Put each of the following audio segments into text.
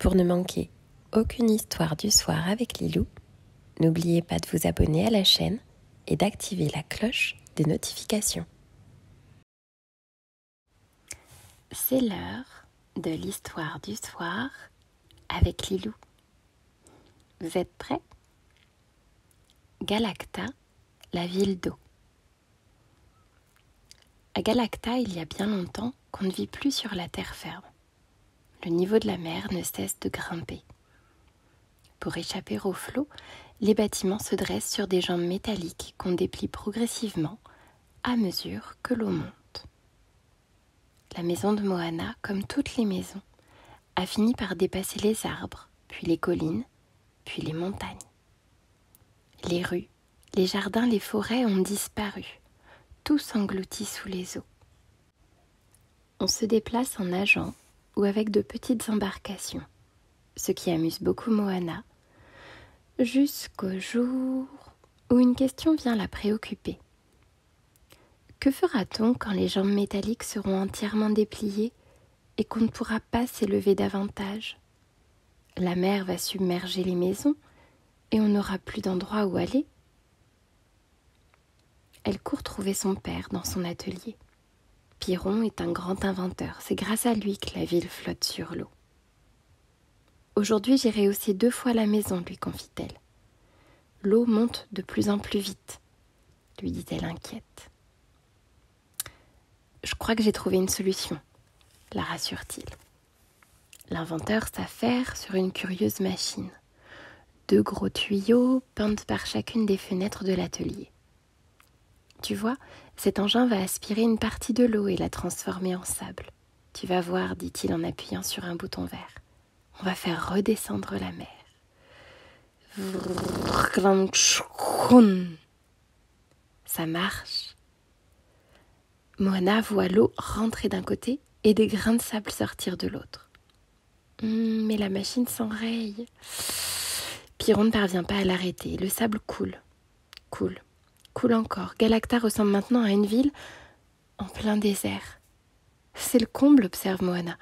Pour ne manquer aucune histoire du soir avec Lilou, n'oubliez pas de vous abonner à la chaîne et d'activer la cloche des notifications. C'est l'heure de l'histoire du soir avec Lilou. Vous êtes prêts? Galacta, la ville d'eau. À Galacta, il y a bien longtemps qu'on ne vit plus sur la terre ferme. Le niveau de la mer ne cesse de grimper. Pour échapper au flot, les bâtiments se dressent sur des jambes métalliques qu'on déplie progressivement à mesure que l'eau monte. La maison de Moana, comme toutes les maisons, a fini par dépasser les arbres, puis les collines, puis les montagnes. Les rues, les jardins, les forêts ont disparu, tous engloutis sous les eaux. On se déplace en nageant ou avec de petites embarcations, ce qui amuse beaucoup Moana, jusqu'au jour où une question vient la préoccuper. Que fera-t-on quand les jambes métalliques seront entièrement dépliées et qu'on ne pourra pas s'élever davantage? La mer va submerger les maisons et on n'aura plus d'endroit où aller. Elle court trouver son père dans son atelier. Piron est un grand inventeur, c'est grâce à lui que la ville flotte sur l'eau. Aujourd'hui, j'irai hausser 2 fois la maison, lui confie-t-elle. L'eau monte de plus en plus vite, lui dit-elle inquiète. Je crois que j'ai trouvé une solution, la rassure-t-il. L'inventeur s'affaire sur une curieuse machine. 2 gros tuyaux pendent par chacune des fenêtres de l'atelier. Tu vois, cet engin va aspirer une partie de l'eau et la transformer en sable. Tu vas voir, dit-il en appuyant sur un bouton vert. On va faire redescendre la mer. Ça marche. Moana voit l'eau rentrer d'un côté et des grains de sable sortir de l'autre. Mais la machine s'enraye. Piron ne parvient pas à l'arrêter. Le sable coule encore. Galacta ressemble maintenant à une ville en plein désert. C'est le comble, observe Moana.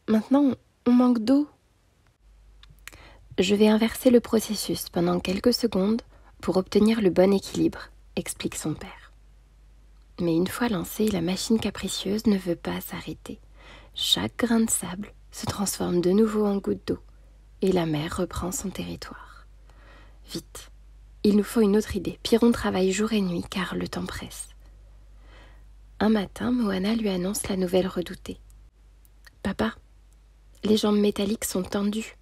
Maintenant, on manque d'eau. Je vais inverser le processus pendant quelques secondes pour obtenir le bon équilibre, explique son père. Mais une fois lancée, la machine capricieuse ne veut pas s'arrêter. Chaque grain de sable se transforme de nouveau en goutte d'eau et la mer reprend son territoire. Vite, il nous faut une autre idée. Piron travaille jour et nuit car le temps presse. Un matin, Moana lui annonce la nouvelle redoutée. « Papa, les jambes métalliques sont tendues.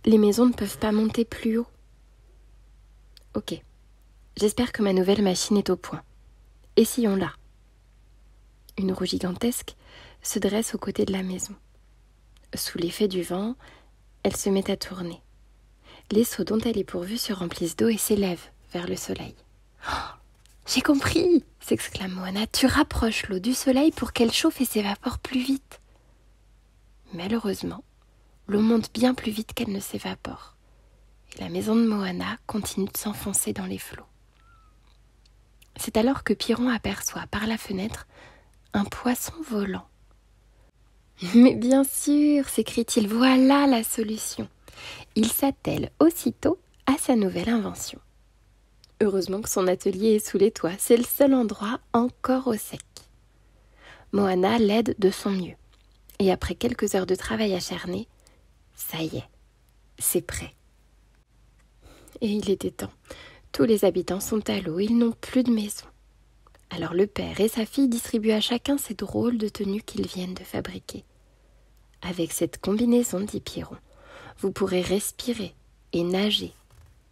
Les maisons ne peuvent pas monter plus haut. » « Ok, j'espère que ma nouvelle machine est au point. Essayons-la. » Une roue gigantesque se dresse aux côtés de la maison. Sous l'effet du vent, elle se met à tourner. Les seaux dont elle est pourvue se remplissent d'eau et s'élèvent vers le soleil. Oh, « J'ai compris !» s'exclame Moana. « Tu rapproches l'eau du soleil pour qu'elle chauffe et s'évapore plus vite. » Malheureusement, l'eau monte bien plus vite qu'elle ne s'évapore. Et la maison de Moana continue de s'enfoncer dans les flots. C'est alors que Piron aperçoit par la fenêtre un poisson volant. « Mais bien sûr !» s'écrie-t-il. « Voilà la solution !» Il s'attelle aussitôt à sa nouvelle invention. Heureusement que son atelier est sous les toits, c'est le seul endroit encore au sec. Moana l'aide de son mieux. Et après quelques heures de travail acharné, ça y est, c'est prêt. Et il était temps. Tous les habitants sont à l'eau, ils n'ont plus de maison. Alors le père et sa fille distribuent à chacun ces drôles de tenues qu'ils viennent de fabriquer. Avec cette combinaison, dit Piron, vous pourrez respirer et nager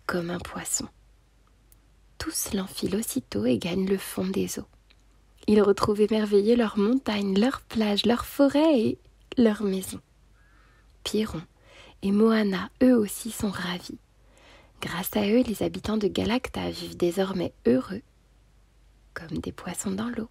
comme un poisson. Tous l'enfilent aussitôt et gagnent le fond des eaux. Ils retrouvent émerveillés leurs montagnes, leurs plages, leurs forêts et leurs maisons. Piron et Moana, eux aussi, sont ravis. Grâce à eux, les habitants de Galacta vivent désormais heureux, comme des poissons dans l'eau.